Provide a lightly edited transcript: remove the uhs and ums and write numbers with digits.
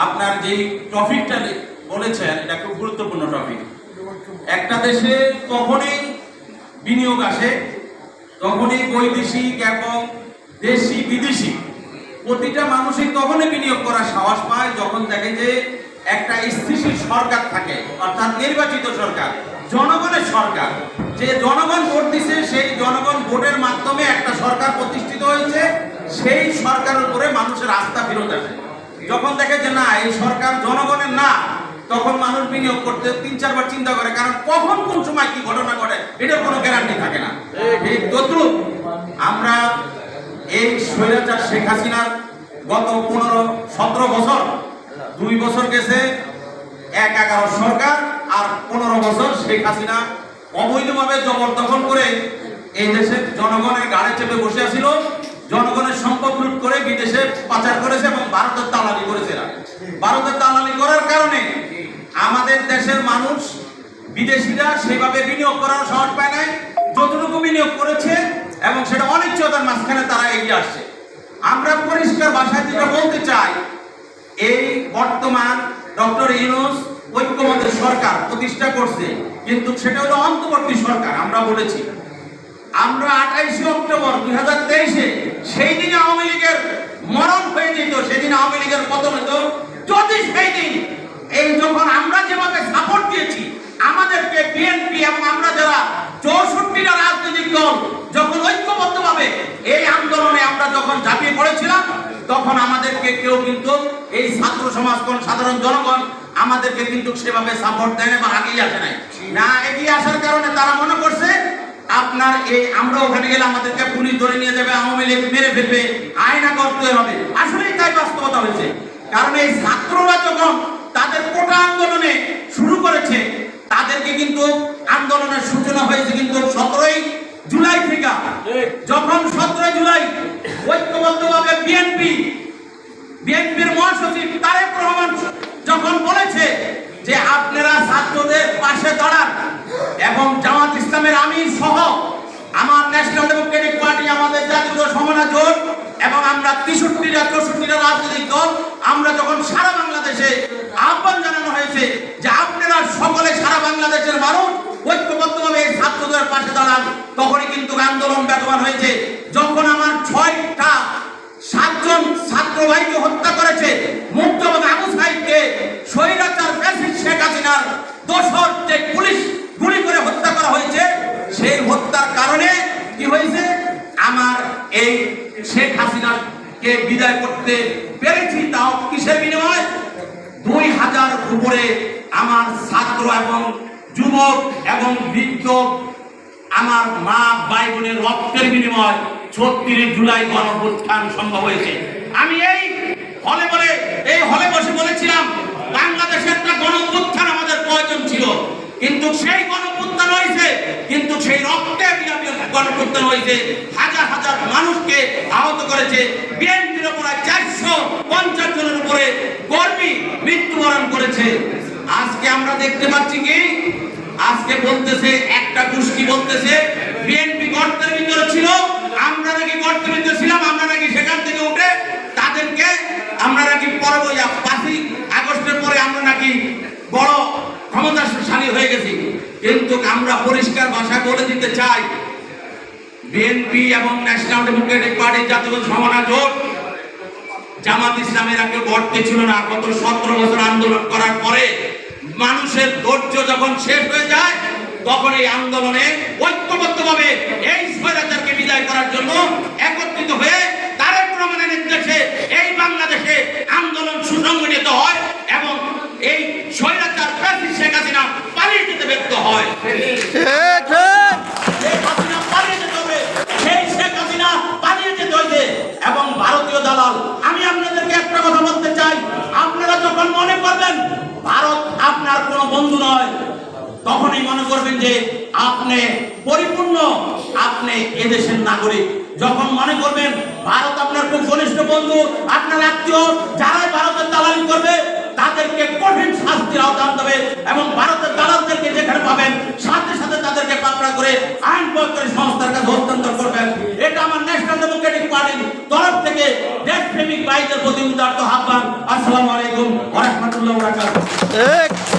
আপনার যে টপিকটা বলেছেন এটা খুব গুরুত্বপূর্ণ টপিক। একটা দেশে কখনই বিনিয়োগ আসে, তখনই বৈদেশিক এবং দেশি বিদেশি প্রতিটা মানুষই তখনই বিনিয়োগ করার সাহস পায় যখন দেখে যে একটা স্থিতিশীল সরকার থাকে, অর্থাৎ নির্বাচিত সরকার, জনগণের সরকার। যে জনগণ ভোট দিছে, সেই জনগণ ভোটের মাধ্যমে একটা সরকার প্রতিষ্ঠিত হয়েছে, সেই সরকারের উপরে মানুষের আস্থা ফেরত আসে। যখন দেখে যে না, এই সরকার জনগণের না, তখন মানুষ বিনিয়োগ করতে 3-4 বার চিন্তা করে, কারণ কখন কোন সময় কি ঘটনা ঘটে এটার কোনো গ্যারান্টি থাকে না। ঠিক তদ্রুপ আমরা এই স্বৈরাচার শেখ হাসিনার গত 15-17 বছর, 2 বছর গেছে 11 সরকার, আর 15 বছর শেখ হাসিনা অবৈধভাবে জবরদখল করে এই দেশের জনগণের গাড়ি চেপে বসে আছিল, জনগণের সম্পদ লুট করে বিদেশে পাচার করেছে এবং ভারতের দালালি করেছে। ভারতের দালালি করার কারণে আমাদের দেশের মানুষ, বিদেশিরা সেভাবে বিনিয়োগ করার সাহস পায় নাই। যতটুকু বিনিয়োগ করেছে এবং সেটা অনিশ্চয়তার মাঝখানে তারা এগিয়ে আসছে। আমরা পরিষ্কার ভাষায় যেটা বলতে চাই, এই বর্তমান ডক্টর ইউনূস ঐক্যমতের সরকার প্রতিষ্ঠা করছে, কিন্তু সেটা হলো অন্তর্বর্তী সরকার। আমরা বলেছি, আমরা 28 অক্টোবর 2023-এ সেই দিন আওয়ামী লীগের মরণ হয়ে যেত, সেদিন আওয়ামী লীগের পতন হতো। যদি সেই দিন এই যখন আমরা যেভাবে সাপোর্ট দিয়েছি আমাদেরকে বিএনপি এবং আমরা যারা 64টা রাজনৈতিক দল যখন ঐক্যবদ্ধভাবে এই আন্দোলনে আমরা যখন ঝাঁপিয়ে পড়েছিলাম, তখন আমাদেরকে কেউ কিন্তু এই ছাত্র সমাজ কোন সাধারণ জনগণ আমাদেরকে কিন্তু সেভাবে সাপোর্ট দেয় না বা এগিয়ে আসে নাই। না এগিয়ে আসার কারণে তারা মনে করছে আপনার এই আমরা ওখানে গেলে আমাদেরকে পুলিশ ধরে নিয়ে যাবে, আওয়ামী লীগ মেরে ফেলবে, আইনা করতে হবে। আসলেই তাই বাস্তবতা হয়েছে। কারণ এই ছাত্ররা যখন তাদের কোটা আন্দোলনে শুরু করেছে, তাদেরকে কিন্তু আন্দোলনের সূচনা হয়েছে কিন্তু 17 জুলাই থেকে। যখন 17 জুলাই ঐক্যবদ্ধভাবে বিএনপির মহাসচিব তারেক রহমান যখন বলেছে যে আপনারা ছাত্রদের পাশে দাঁড়ান, এবং জামাত ইসলামের আমির সহ আমার ন্যাশনাল ডেমোক্রেটিক পার্টি, আমাদের জাতীয় সমন্বয় জোট এবং আমরা 63টা রাজনৈতিক দল, আমরা যখন সারা বাংলাদেশে আহ্বান জানানো হয়েছে যে আপনারা সকলে সারা বাংলাদেশের মানুষ ঐক্যবদ্ধভাবে এই ছাত্রদের পাশে দাঁড়ান, তখনই কিন্তু আন্দোলন বেগবান হয়েছে। যখন আমার 7জন ছাত্র ভাইকে হত্যা করেছে, মুক্তবাদ আবু সাইদকে স্বৈরাচার ফ্যাসিস্ট শেখ হাসিনার দোসর যে পুলিশ গুলি করে হত্যা করা হয়েছে, সেই হত্যার কারণে কি হয়েছে, আমার এই শেখ হাসিনাকে বিদায় করতে পেরেছি। তাও কিসের বিনিময়? 2000 উপরে আমার ছাত্র এবং যুবক এবং বৃদ্ধ, আমার মা ভাই বোনের রক্তের বিনিময় 36 জুলাই গণঅভ্যুত্থান সম্ভব হয়েছে। আমি এই হলে বসে বলেছিলাম বাংলাদেশে একটা গণঅভ্যুত্থান আমাদের প্রয়োজন ছিল, কিন্তু সেই গণঅভ্যুত্থান হয়েছে, কিন্তু সেই রক্তের গণঅভ্যুত্থান হয়েছে, হাজার হাজার মানুষকে আহত করেছে। বিএনপির উপরে 450 জনের উপরে কর্মী মৃত্যুবরণ করেছে। আজকে আমরা দেখতে পাচ্ছি কি, আজকে বলতেছে একটা গোষ্ঠী বলতেছে বিএনপি গর্তের ভিতরে ছিল, আমরা নাকি গর্তের ভিতরে ছিলাম, আমরা নাকি সেখান থেকে উঠে তাদেরকে আমরা নাকি পরে 5 আগস্টের পরে আমরা নাকি বড় ক্ষমতাশালী হয়ে গেছি। কিন্তু আমরা পরিষ্কার ভাষায় বলে দিতে চাই, বিএনপি এবং ন্যাশনাল ডেমোক্রেটিক পার্টি, জাতীয় সমন্বয় জোট, জামাত ইসলামের আগে গর্তে ছিল না। গত 17 বছর আন্দোলন করার পরে মানুষের ধৈর্য যখন শেষ হয়ে যায়, তখন এই আন্দোলনে ঐক্যবদ্ধভাবে এই স্বৈরাচারকে বিদায় করার জন্য একত্রিত হয়ে তারেক রহমানের নির্দেশে এই বাংলাদেশে আন্দোলন সুসংগঠিত হয় এবং এই স্বৈরাচার ফ্যাসিস্ট শেখ হাসিনা পালিয়ে যেতে ব্যর্থ হয়। এবং ভারতীয় দালাল, আমি আপনাদেরকে একটা কথা বলতে চাই, আপনারা যখন মনে করবেন ভারত আপনার কোনো বন্ধু নয়, তখনই মনে করবেন যে আপনি পরিপূর্ণ, আপনি এদেশের নাগরিক। যখন মনে করবেন ভারত আপনার খুব ঘনিষ্ঠ বন্ধু, আপনার আত্মীয়, যারাই ভারতের দালালি করবে তাদেরকে কঠিন শাস্তির আওতায় আনতে হবে এবং ভারতের দালালদেরকে যেখানে পাবেন সাথে সাথে তাদেরকে পাকড়া করে আইন প্রয়োগ করে সংস্থার কাছে হস্তান্তর করবেন। এটা আমার ন্যাশনাল ডেমোক্রেটিক পার্টির তরফ থেকে দেশপ্রেমিক ভাইদের প্রতি উদাত্ত আহ্বান। আসসালামু আলাইকুম ওয়া রাহমাতুল্লাহি ওয়া বারাকাতুহু।